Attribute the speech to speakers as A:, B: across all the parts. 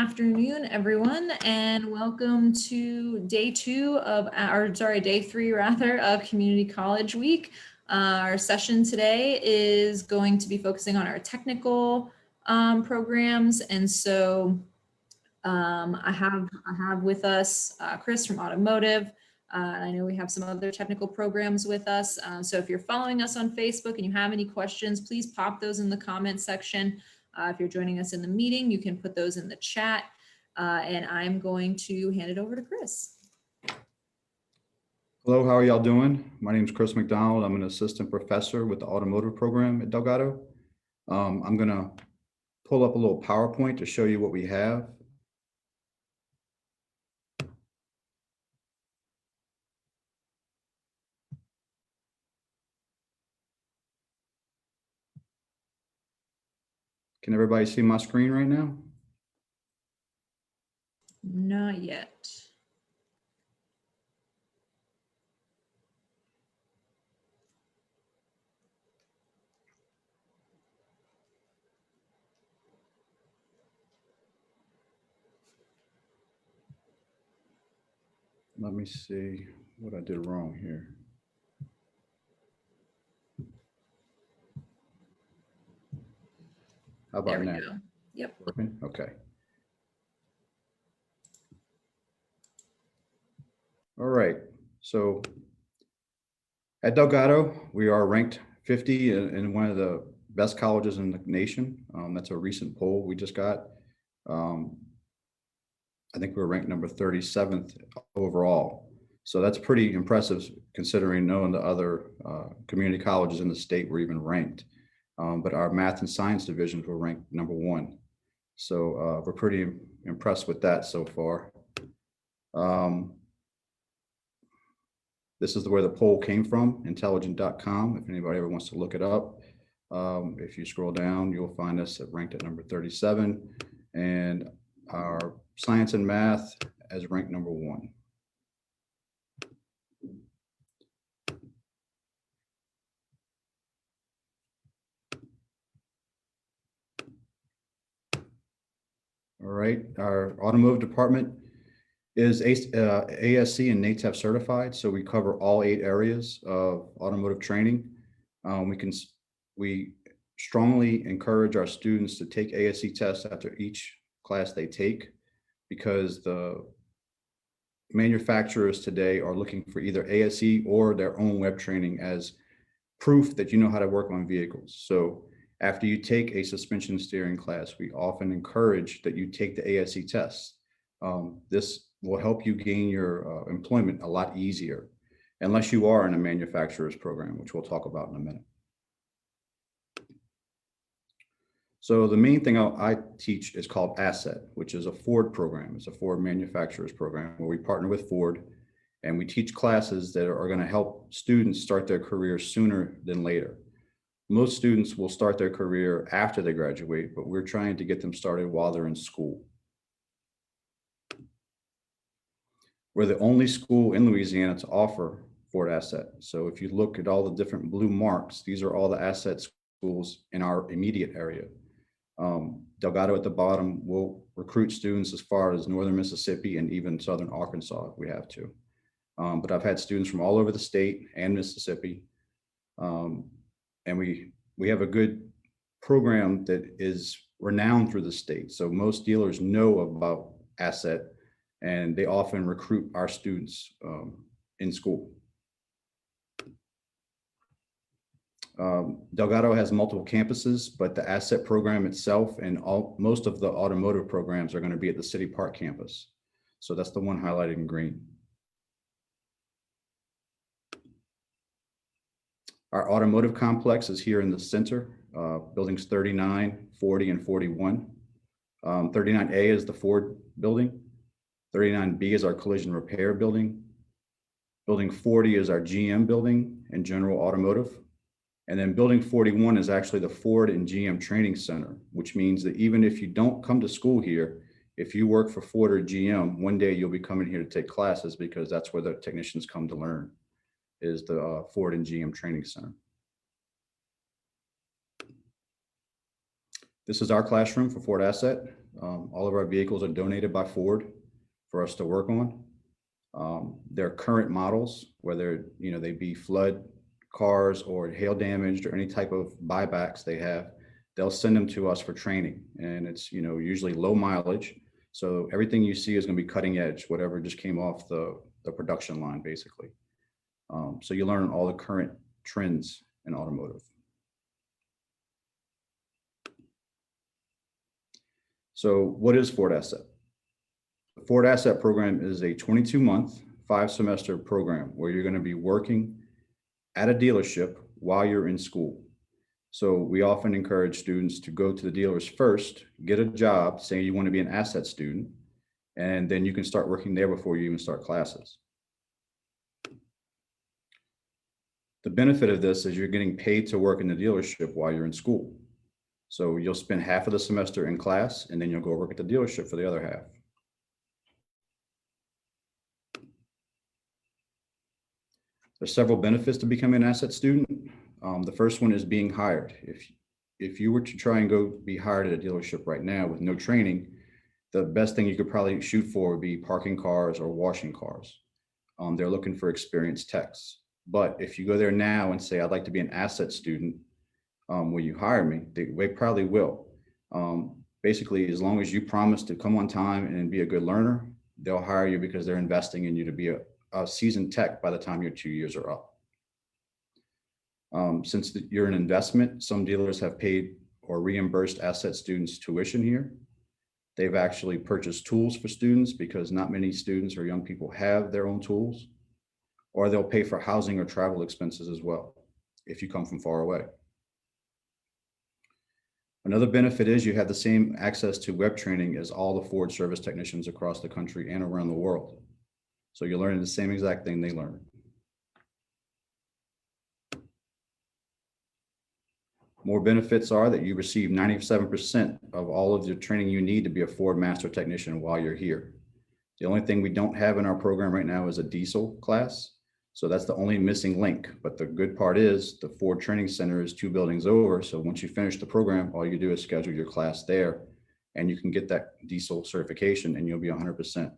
A: afternoon, everyone, and welcome to day three rather, of Community College Week. Our session today is going to be focusing on our technical programs, and so I have with us Chris from Automotive. I know we have some other technical programs with us. So if you're following us on Facebook and you have any questions, please pop those in the comment section. If you're joining us in the meeting, you can put those in the chat. And I'm going to hand it over to Chris.
B: Hello, how are y'all doing? My name is Chris McDonald. I'm an assistant professor with the automotive program at Delgado. I'm going to pull up a little PowerPoint to show you what we have. Can everybody see my screen right now?
A: Not yet.
B: Let me see what I did wrong here. How about now?
A: Go. Yep.
B: Working? Okay. All right. So at Delgado, we are ranked 50 in one of the best colleges in the nation. That's a recent poll we just got. I think we're ranked number 37th overall. So that's pretty impressive considering none of the other community colleges in the state were even ranked. But our math and science divisions were ranked number 1. So we're pretty impressed with that so far. This is where the poll came from, intelligent.com, if anybody ever wants to look it up. If you scroll down, you'll find us ranked at number 37, and our science and math as ranked number 1. All right, our automotive department is ASC and NATEP certified, so we cover all 8 areas of automotive training. We strongly encourage our students to take ASC tests after each class they take, because the manufacturers today are looking for either ASC or their own web training as proof that you know how to work on vehicles. So after you take a suspension steering class, we often encourage that you take the ASC test. This will help you gain your employment a lot easier, unless you are in a manufacturer's program, which we'll talk about in a minute. So the main thing I teach is called Asset, which is a Ford program. It's a Ford manufacturer's program where we partner with Ford, and we teach classes that are going to help students start their career sooner than later. Most students will start their career after they graduate, but we're trying to get them started while they're in school. We're the only school in Louisiana to offer Ford Asset. So if you look at all the different blue marks, these are all the Asset schools in our immediate area. Delgado at the bottom will recruit students as far as northern Mississippi and even southern Arkansas if we have to. But I've had students from all over the state and Mississippi. And we have a good program that is renowned through the state. So most dealers know about Asset, and they often recruit our students in school. Delgado has multiple campuses, but the Asset program itself and most of the automotive programs are going to be at the City Park campus. So that's the one highlighted in green. Our automotive complex is here in the center, buildings 39, 40, and 41. 39A is the Ford building. 39B is our collision repair building. Building 40 is our GM building and general automotive. And then building 41 is actually the Ford and GM training center, which means that even if you don't come to school here, if you work for Ford or GM, one day you'll be coming here to take classes, because that's where the technicians come to learn, is the Ford and GM training center. This is our classroom for Ford Asset. All of our vehicles are donated by Ford for us to work on. Their current models, whether they be flood cars or hail damaged or any type of buybacks they have, they'll send them to us for training, and it's usually low mileage. So everything you see is going to be cutting edge, whatever just came off the production line, basically. So you learn all the current trends in automotive. So what is Ford Asset? The Ford Asset program is a 22-month, 5-semester program where you're going to be working at a dealership while you're in school. So we often encourage students to go to the dealers first, get a job, say you want to be an asset student, and then you can start working there before you even start classes. The benefit of this is you're getting paid to work in the dealership while you're in school. So you'll spend half of the semester in class, and then you'll go work at the dealership for the other half. There's several benefits to becoming an asset student. The first one is being hired. If you were to try and go be hired at a dealership right now with no training, the best thing you could probably shoot for would be parking cars or washing cars. They're looking for experienced techs. But if you go there now and say, I'd like to be an asset student, will you hire me? They probably will. Basically, as long as you promise to come on time and be a good learner, they'll hire you because they're investing in you to be a seasoned tech by the time your 2 years are up. Since you're an investment, some dealers have paid or reimbursed asset students tuition here. They've actually purchased tools for students because not many students or young people have their own tools, or they'll pay for housing or travel expenses as well if you come from far away. Another benefit is you have the same access to web training as all the Ford service technicians across the country and around the world. So you're learning the same exact thing they learn. More benefits are that you receive 97% of all of the training you need to be a Ford Master Technician while you're here. The only thing we don't have in our program right now is a diesel class. So that's the only missing link. But the good part is the Ford Training Center is 2 buildings over. So once you finish the program, all you do is schedule your class there and you can get that diesel certification and you'll be 100%.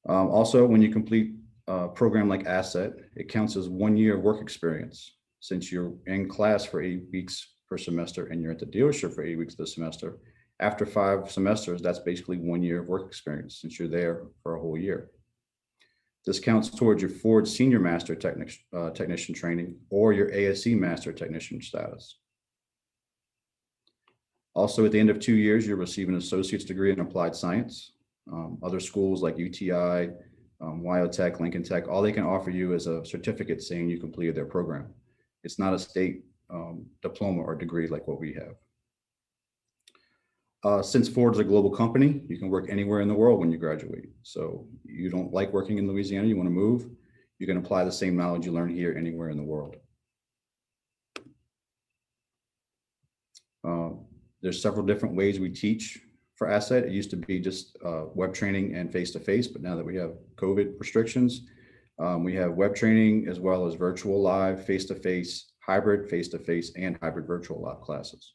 B: Also, when you complete a program like Asset, it counts as 1 year of work experience. Since you're in class for 8 weeks per semester and you're at the dealership for 8 weeks this semester, after 5 semesters, that's basically 1 year of work experience since you're there for a whole year. This counts towards your Ford Senior Master Technician training or your ASE Master Technician status. Also, at the end of 2 years, you'll receive an associate's degree in applied science. Other schools like UTI, Wyotech, Lincoln Tech, all they can offer you is a certificate saying you completed their program. It's not a state diploma or degree like what we have. Since Ford is a global company, you can work anywhere in the world when you graduate. So you don't like working in Louisiana, you want to move, you can apply the same knowledge you learn here anywhere in the world. There's several different ways we teach for Asset. It used to be just web training and face-to-face, but now that we have COVID restrictions, we have web training as well as virtual live, face-to-face, hybrid face-to-face, and hybrid virtual live classes.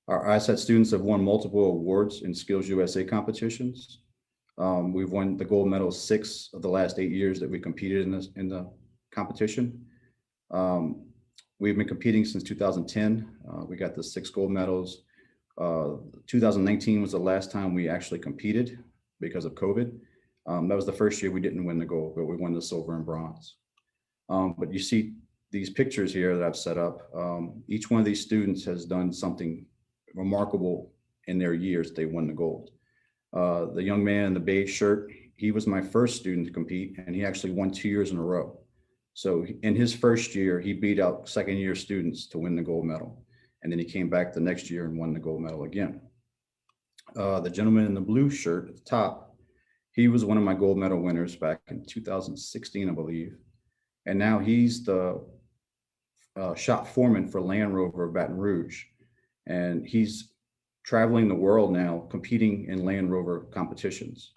B: Our Asset students have won multiple awards in SkillsUSA competitions. We've won the gold medal 6 of the last 8 years that we competed in the competition. We've been competing since 2010. We got the 6 gold medals. 2019 was the last time we actually competed because of COVID. That was the first year we didn't win the gold, but we won the silver and bronze. But you see these pictures here that I've set up. Each one of these students has done something remarkable in their years they won the gold. The young man in the beige shirt, he was my first student to compete, and he actually won 2 years in a row. So in his first year, he beat out second-year students to win the gold medal. And then he came back the next year and won the gold medal again. The gentleman in the blue shirt at the top, he was one of my gold medal winners back in 2016, I believe. And now he's the shop foreman for Land Rover of Baton Rouge. And he's traveling the world now competing in Land Rover competitions.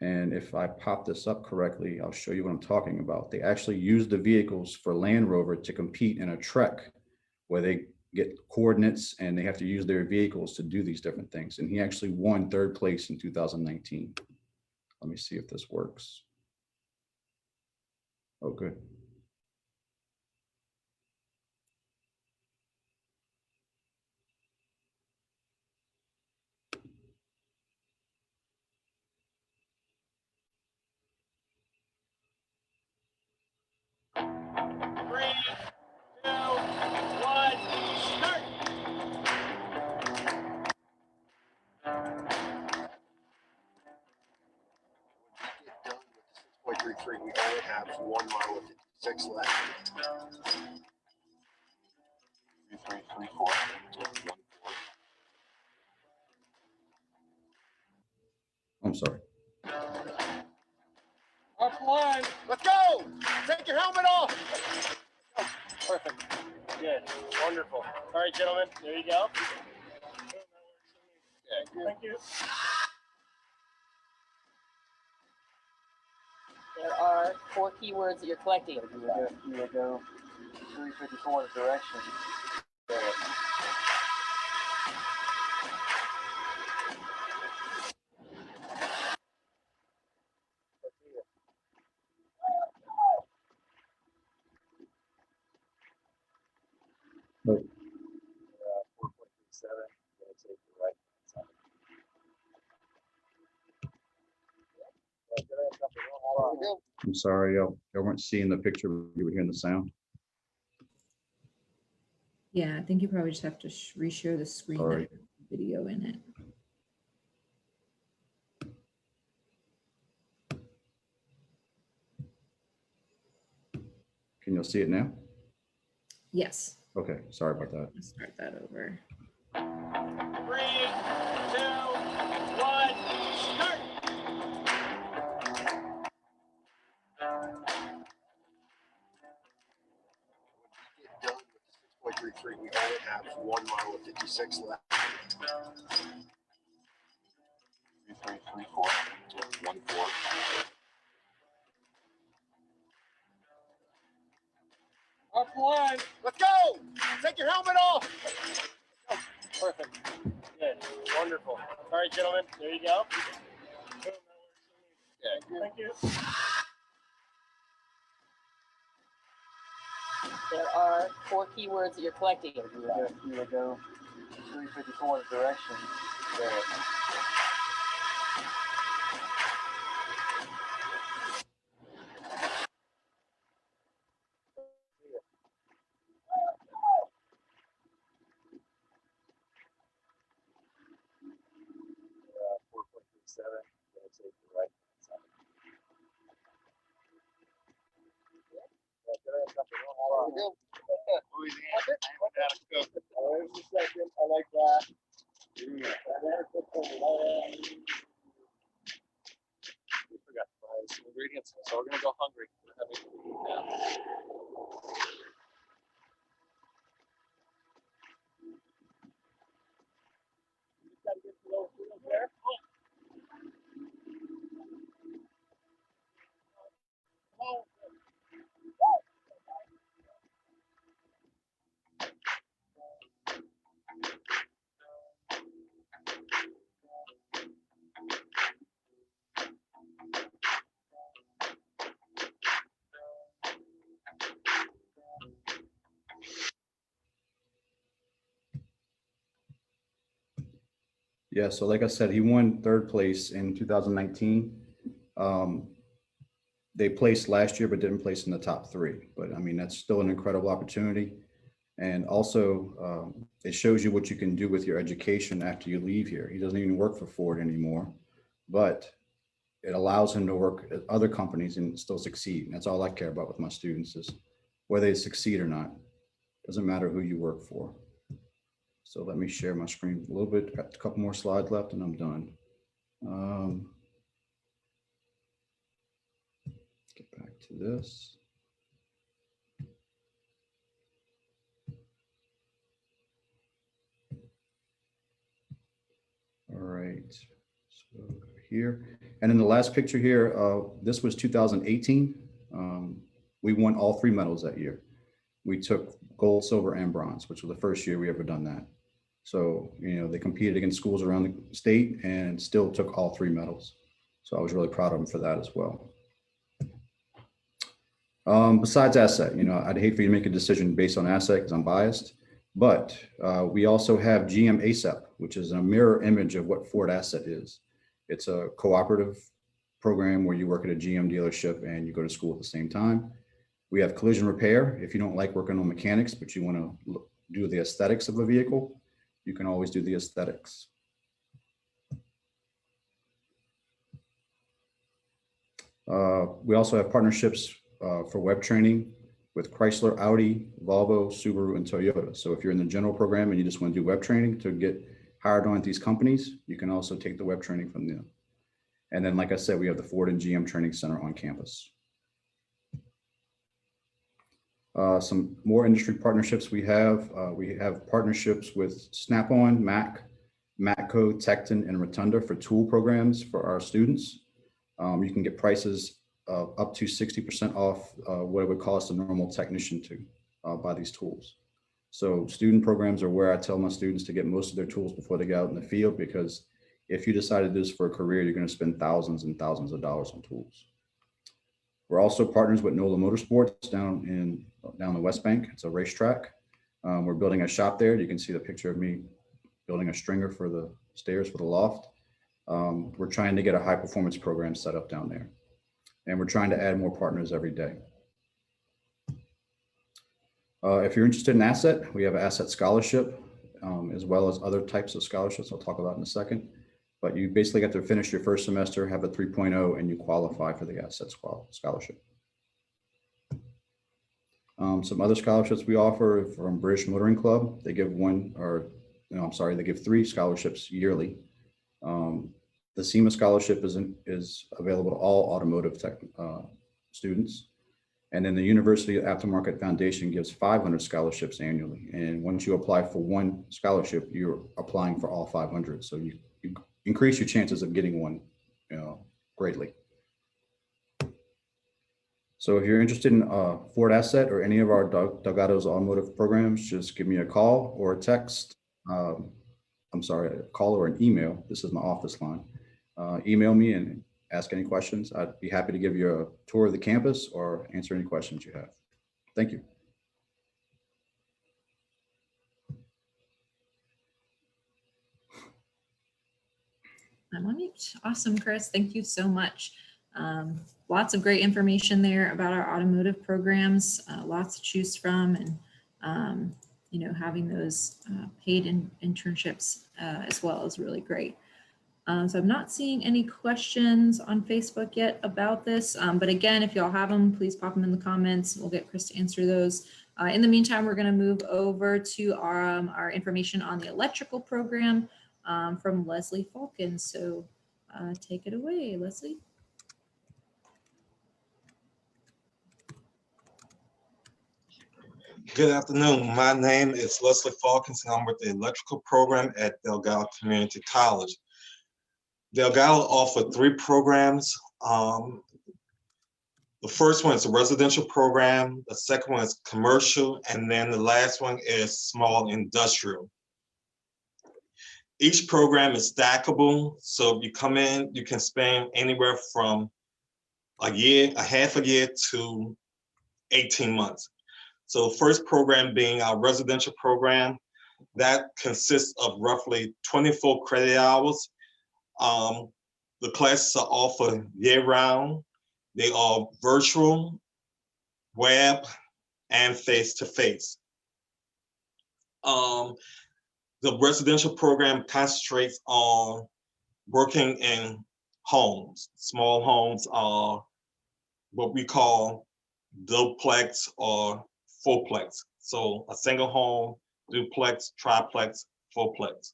B: And if I pop this up correctly, I'll show you what I'm talking about. They actually use the vehicles for Land Rover to compete in a trek where they get coordinates and they have to use their vehicles to do these different things. And he actually won 3rd place in 2019. Let me see if this works. Oh, good.
C: We only have 1 mile and 56 left. 3, 3, 3, 4. 1, 4.
B: I'm sorry.
C: Up line. Let's go. Take your helmet off. Perfect. Good. Wonderful. All right, gentlemen. There you go. Yeah, thank you.
D: There are 4 keywords that you're collecting.
C: You will go 354 in the direction.
B: But
C: 4.37. Gonna take the right side.
B: I'm sorry, y'all weren't seeing the picture, you were hearing the sound.
A: Yeah, I think you probably just have to reshare the screen that
B: Sorry.
A: has video in it.
B: Can you see it now?
A: Yes.
B: Okay, sorry about that.
A: Let's start that over.
C: 3, 2, 1, start. Get done with the 6.33. We only have 1 mile and 56 left. 3, 3, 3, 4. 1, 4. Up line. Let's go. Take your helmet off. Perfect. Good. Wonderful. All right, gentlemen. There you go. Yeah, thank you.
D: There are 4 keywords that you're collecting.
C: You will go 354 in the direction. Yeah. Gonna take the right side. Louisiana. There's the second. I like that. We forgot to buy some ingredients, so we're gonna go hungry. We're having to eat now. Gotta get to those wheels there. Oh.
B: Yeah, so like I said, he won 3rd place in 2019. They placed last year, but didn't place in the top 3. But I mean, that's still an incredible opportunity. And also, it shows you what you can do with your education after you leave here. He doesn't even work for Ford anymore, but it allows him to work at other companies and still succeed. And that's all I care about with my students is whether they succeed or not. Doesn't matter who you work for. So let me share my screen a little bit. Got a couple more slides left and I'm done. Get back to this. All right, so here. And in the last picture here, this was 2018. We won all 3 medals that year. We took gold, silver, and bronze, which was the first year we ever done that. So, you know, they competed against schools around the state and still took all 3 medals. So I was really proud of them for that as well. Besides asset, you know, I'd hate for you to make a decision based on asset because I'm biased, but we also have GM ASAP, which is a mirror image of what Ford Asset is. It's a cooperative program where you work at a GM dealership and you go to school at the same time. We have collision repair. If you don't like working on mechanics, but you want to do the aesthetics of a vehicle, you can always do the aesthetics. We also have partnerships for web training with Chrysler, Audi, Volvo, Subaru, and Toyota. So if you're in the general program and you just want to do web training to get hired on at these companies, you can also take the web training from them. And then, like I said, we have the Ford and GM Training Center on campus. Some more industry partnerships we have. We have partnerships with Snap-on, Mac, Matco, Tecton, and Rotunda for tool programs for our students. You can get prices up to 60% off what it would cost a normal technician to buy these tools. So student programs are where I tell my students to get most of their tools before they get out in the field, because if you decide to do this for a career, you're going to spend thousands and thousands of dollars on tools. We're also partners with NOLA Motorsports down the West Bank. It's a racetrack. We're building a shop there. You can see the picture of me building a stringer for the stairs for the loft. We're trying to get a high performance program set up down there. And we're trying to add more partners every day. If you're interested in asset, we have an asset scholarship, as well as other types of scholarships I'll talk about in a second. But you basically get to finish your first semester, have a 3.0, and you qualify for the asset scholarship. Some other scholarships we offer from British Motoring Club. They give they give 3 scholarships yearly. The SEMA scholarship is available to all automotive tech students. And then the University Aftermarket Foundation gives 500 scholarships annually. And once you apply for one scholarship, you're applying for all 500. So you increase your chances of getting one, greatly. So if you're interested in Ford Asset or any of our Delgado's automotive programs, just give me a call or a text. A call or an email. This is my office line. Email me and ask any questions. I'd be happy to give you a tour of the campus or answer any questions you have. Thank you.
A: I'm on mute. Awesome, Chris. Thank you so much. Lots of great information there about our automotive programs, lots to choose from, and having those paid internships as well is really great. So I'm not seeing any questions on Facebook yet about this, but again, if y'all have them, please pop them in the comments. We'll get Chris to answer those. In the meantime, we're going to move over to our information on the electrical program from Leslie Falcon. So take it away, Leslie.
E: Good afternoon. My name is Leslie Falkins, and I'm with the electrical program at Delgado Community College. Delgado offers 3 programs. The first one is a residential program. The second one is commercial, and then the last one is small industrial. Each program is stackable, so if you come in, you can spend anywhere from half a year to 18 months. So first program being our residential program, that consists of roughly 24 credit hours. The classes are offered year-round. They are virtual, web, and face-to-face. The residential program concentrates on working in homes. Small homes are what we call duplex or fourplex. So a single home, duplex, triplex, fourplex.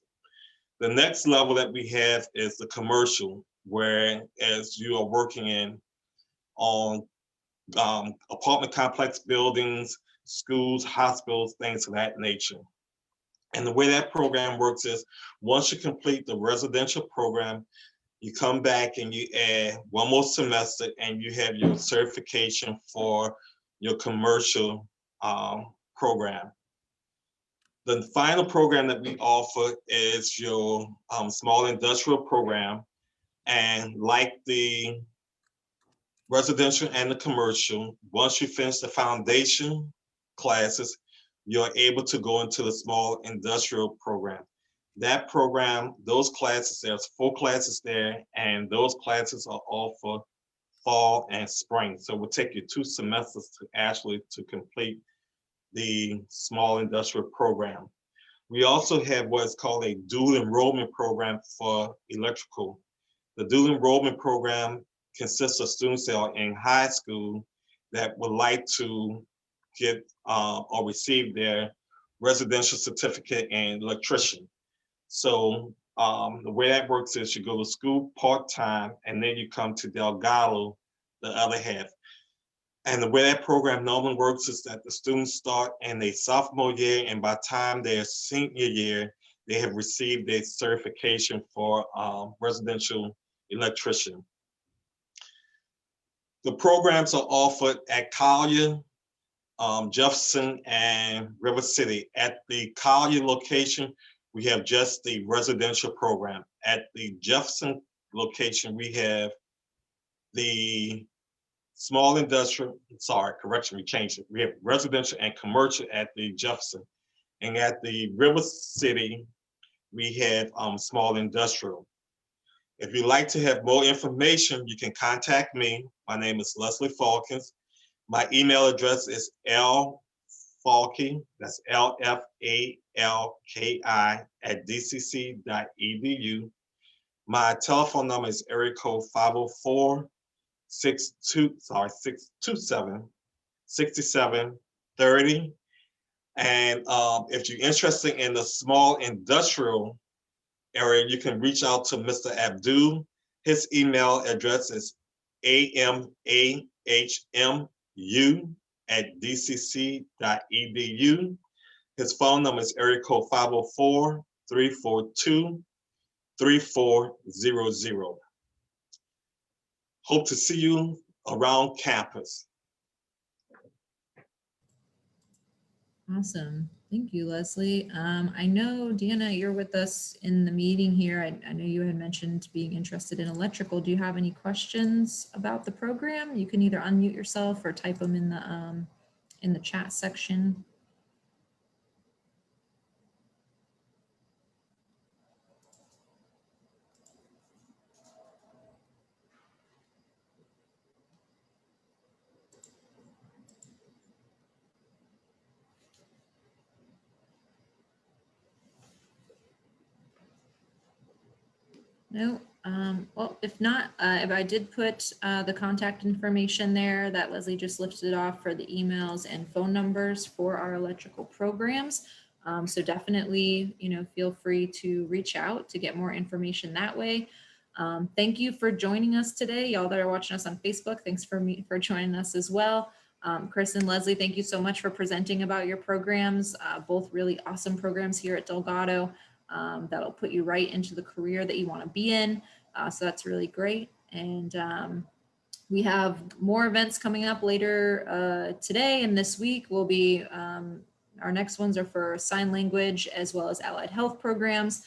E: The next level that we have is the commercial, whereas you are working on apartment complex buildings, schools, hospitals, things of that nature. And the way that program works is once you complete the residential program, You come back and you add one more semester and you have your certification for your commercial program. The final program that we offer is your small industrial program. And like the residential and the commercial, once you finish the foundation classes, you're able to go into the small industrial program. That program, those classes, there's 4 classes there, and those classes are all for fall and spring. So it will take you 2 semesters to complete the small industrial program. We also have what's called a dual enrollment program for electrical. The dual enrollment program consists of students that are in high school that would like to get or receive their residential certificate in electrician. So the way that works is you go to school part-time and then you come to Delgado the other half. And the way that program normally works is that the students start in their sophomore year, and by the time their senior year, they have received their certification for residential electrician. The programs are offered at Collier, Jefferson, and River City. At the Collier location, we have just the residential program. At the Jefferson location, we have the small industrial, sorry, correction, we changed it. We have residential and commercial at the Jefferson. And at the River City, we have small industrial. If you'd like to have more information, you can contact me. My name is Leslie Falkins. My email address is lfalky, that's LFALKI at dcc.edu. My telephone number is area code 504-627-6730. And if you're interested in the small industrial area, you can reach out to Mr. Abdul. His email address is amahmu@dcc.edu. His phone number is area code 504-342-3400. Hope to see you around campus.
A: Awesome. Thank you, Leslie. I know, Deanna, you're with us in the meeting here. I know you had mentioned being interested in electrical. Do you have any questions about the program? You can either unmute yourself or type them in the chat section. No. Well, if not, if I did put the contact information there that Leslie just listed off for the emails and phone numbers for our electrical programs. So definitely, feel free to reach out to get more information that way. Thank you for joining us today. Y'all that are watching us on Facebook, thanks for joining us as well. Chris and Leslie, thank you so much for presenting about your programs, both really awesome programs here at Delgado. That'll put you right into the career that you want to be in. So that's really great. And we have more events coming up later today and this week. Will be our next ones are for sign language as well as allied health programs.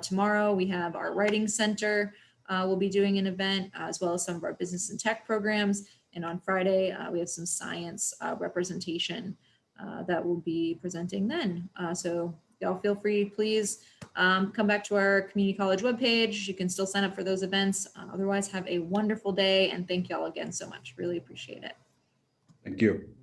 A: Tomorrow we have our writing center. We'll be doing an event as well as some of our business and tech programs. And on Friday, we have some science representation that we'll be presenting then. So y'all feel free, please come back to our community college webpage. You can still sign up for those events. Otherwise, have a wonderful day. And thank y'all again so much. Really appreciate it.
B: Thank you.